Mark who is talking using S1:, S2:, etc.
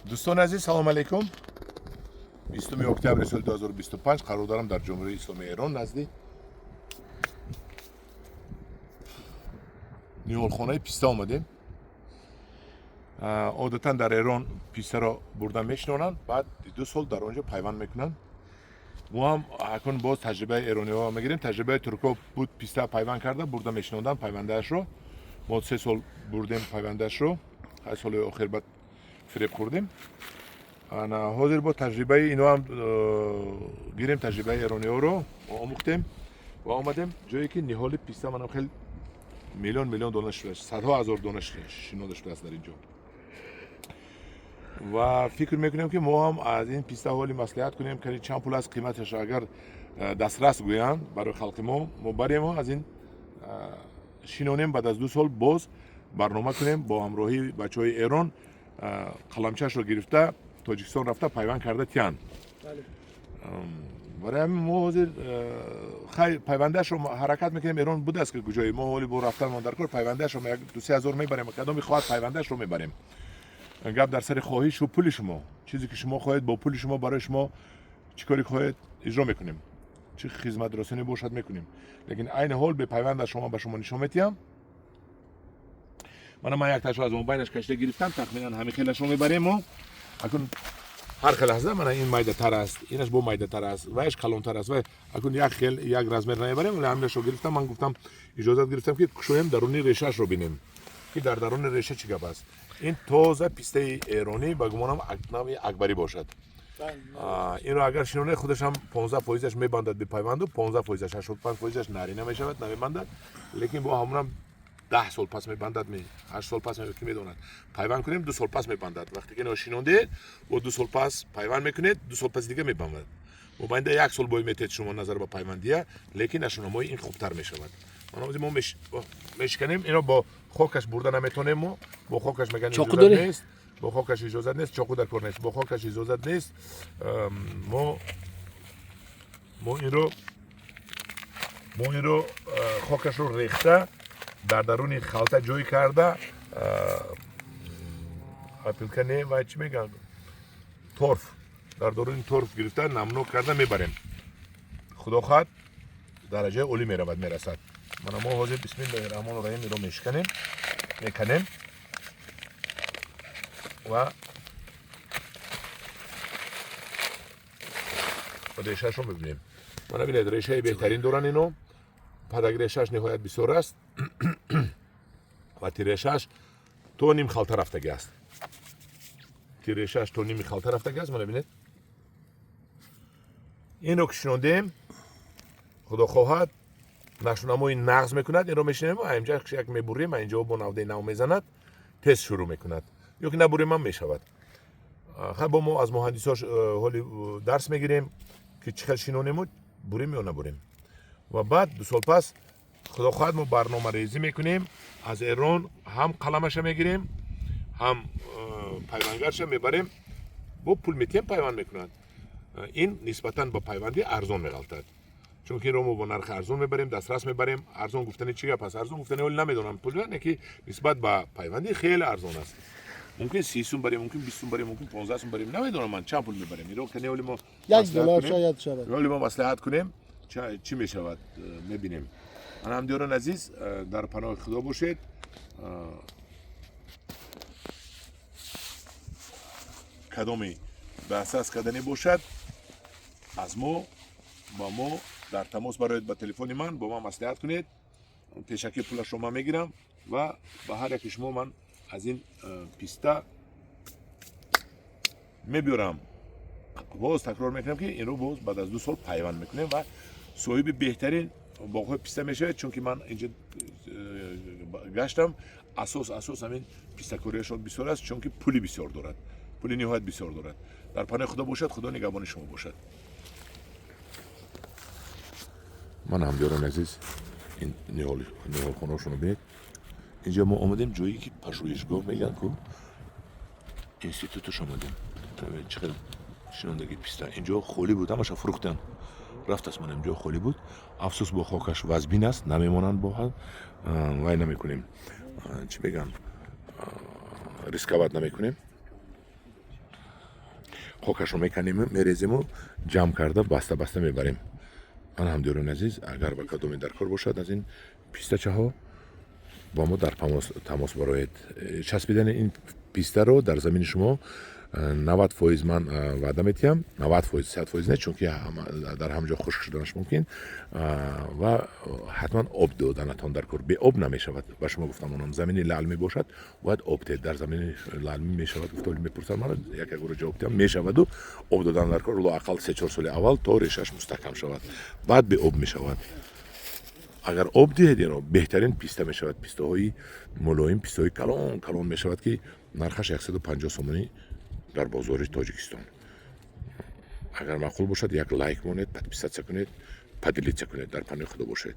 S1: دوستان عزیز سلام علیکم. 20 اکتبر سال 2025 قرار دارم در جمهوری اسلامی ایران نزدیک نیولخانه پیستا آمدیم. عادتا در ایران پیستا را بردن میشنونن، بعد 2 سال در اونجا پیوند میکنن. ما هم اکنون باز تجربه ایرانی ها میگیریم. تجربه ترکا بود، پیستا پیوند کرده بردن میشنوندن پیوندش رو. ما 3 سال بردیم پیوندش رو، 8 سال آخر بعد فریب خوردیم. انا حاضر با تجربه اینو هم گیریم، تجربه ایرانی ها رو آموختیم و آمدیم جایی که نهال پیستا منم خیلی میلیون دانه شده، صدها هزار دانه شنوده شده است در اینجا و فکر میکنیم که ما هم از این پیستا حالی مصلحت کنیم که چند پول از قیمتش اگر دسترس گویان برای خلق ما بریم از این شنونیم. بعد از 2 سال باز برنامه کنیم با همراهی بچه های ایران قلمچش رو گرفته تاجیکستان رفته پیوند کرده تیان. برای همین ما حاضر خیلی پیوندش رو حرکت میکنیم. ایران بوده است که کجایی ما حالی با رفتن ما در کار پیوندش رو 2-3 هزار میبریم، کدام میخواد پیوندش رو میبریم. گپ در سر خواهش و پول شما، چیزی که شما خواهید با پول شما برای شما چیکاری خواهید اجرا میکنیم، چه خدمت رسانی باشد میکنیم. لیکن عین حال به پیوند شما به شما نشون میدم. من یک تاشو از موبایلش کشته گرفتم، تقریبا همین خیلیش رو میبریم و اکنون هر لحظه من این مایده تر است، اینش با مایده تر است و اش کلان تر است و اکنون یک خیل یک رزمر نمیبریم. ولی همینش رو گرفتم. من گفتم اجازه گرفتم که شویم درونی ریشه‌اش رو ببینیم که در درون ریشه چی گپ است. این تازه پیسته ایرانی با گمانم نام اکبری باشد. اینو اگر شنونه خودش هم 15% میبندد به پیوند و 15% 85% نارینه میشود نمیبندد. لیکن با همونم 10 سال پس میبندد، 8 سال پس میدوند پیوند کنیم 2 سال پس میبندد. وقتی که اینو شنونده و 2 سال پس پیوند میکنید 2 سال پس دیگه میبندد. و بنده 1 سال بای میتید شما نظر به پیوندیه، لیکن نشونمای این خوبتر میشود. ما میشکنیم اینو با خاکش برده نمیتونیم. ما با خاکش میگن اجازه نیست، با خاکش اجازه نیست، چاقو در کار نیست، با خاکش اجازه نیست. ما این رو خاکش رو ریخته در درون خلطه جوی کرده اپلکنه و چی میگن تورف در درون تورف گرفته نمنوک کرده میبریم. خدا خواهد درجه اولی میرسد. ما حاضر بسم الله الرحمن الرحیم رو میکنیم و ریشه‌اش رو میبینیم. من ببینید ریشه بهترین دوران اینو پدک ریشه‌اش نهایت بسیار است و ریشه‌اش تو نیم خلطه رفتگی است. ریشه‌اش تو نیم خلطه رفتگی است. من ببینید اینو که شنوندیم خدا خواهد نشونمایی نغز میکند. این رو میشنیم و اینجا یک میبریم اینجا با نوده نو میزند تست شروع میکند یا که نبریم هم میشود. خب با ما از مهندساش حالی درس میگیریم که چقدر شنونیم بریم یا نبریم و بعد 2 سال پس خدا خواهد ما برنامه ریزی میکنیم. از ایران هم قلمش میگیریم هم پیوندگرش میبریم با پول میتیم پیوند میکنند. این نسبتا با پیوندی ارزان میغلطد، چون که رو ما با نرخ ارزان میبریم، دسترس میبریم. ارزان گفتن چیه؟ پس ارزان گفتن ولی نمیدونم پول نه که نسبت به پیوندی خیلی ارزان است. ممکن 30 سوم بریم، ممکن 20 سوم بریم، ممکن 15 سوم بریم، نمیدونم من چند پول میبریم. این رو که ولی ما
S2: $1 شاید شود.
S1: ولی ما مصلحت کنیم چی میشود میبینیم. من هم دیاران عزیز در پناه خدا باشید. کدامی به اساس کدنی باشد از ما با ما در تماس برایت با تلفن من با ما مصلحت کنید. پیشکی پول شما میگیرم و با هر یک شما من از این پیستا میبرم. باز تکرار میکنم که این رو باز بعد از 2 سال پیوند میکنیم و صاحب بهترین باغ پیستا میشه. چون که من اینجا گشتم اساس همین پیستا کوریشون بسیار است، چون که پولی بسیار دارد، پولی نهایت بسیار دارد. در پناه خدا باشد، خدا نگهبان شما باشد. من هم دیاران عزیز این نهال خانه‌شون رو ببینید. اینجا ما آمدیم جایی که پژوهشگاه میگن که اینستیتوتش آمدیم. چقدر شنوندگی پیستا اینجا خالی بود، همش فروختن رفت است. من اینجا خالی بود. افسوس با خاکش وزبین است، نمیمونن با هم وای نمیکنیم چی بگم ریسکابت نمیکنیم. خاکش رو میکنیم میریزیم و جمع کرده بسته میبریم. آن همدیران عزیز اگر با کدومی درکار باشد از این پیستچه ها با ما در تماس برایید. چسبیدن این پیسته رو در زمین شما 90% من وعده میتیم، 90% 100% نه، چون که در همجا خشک شدنش ممکن و حتما آب دادنتان در کار. به آب نمیشود. با شما گفتم اونم زمین لعل می باشد باید آب دید. در زمین لعل میشود گفتم میپرسن من یک گوره جواب دادم میشود و آب دادن در کار لااقل 3-4 سال اول تا ریشش مستحکم شود بعد به آب میشود. اگر آب دهید اینا بهترین پیسته می شود. پیسته های ملایم، پیسته های کلان می شود که نرخش 150 سومانی در بازار تاجیکستان. اگر معقول باشد یک لایک مونید، پادپیسات کنید، پدیلیت کنید. در پناه خدا باشید.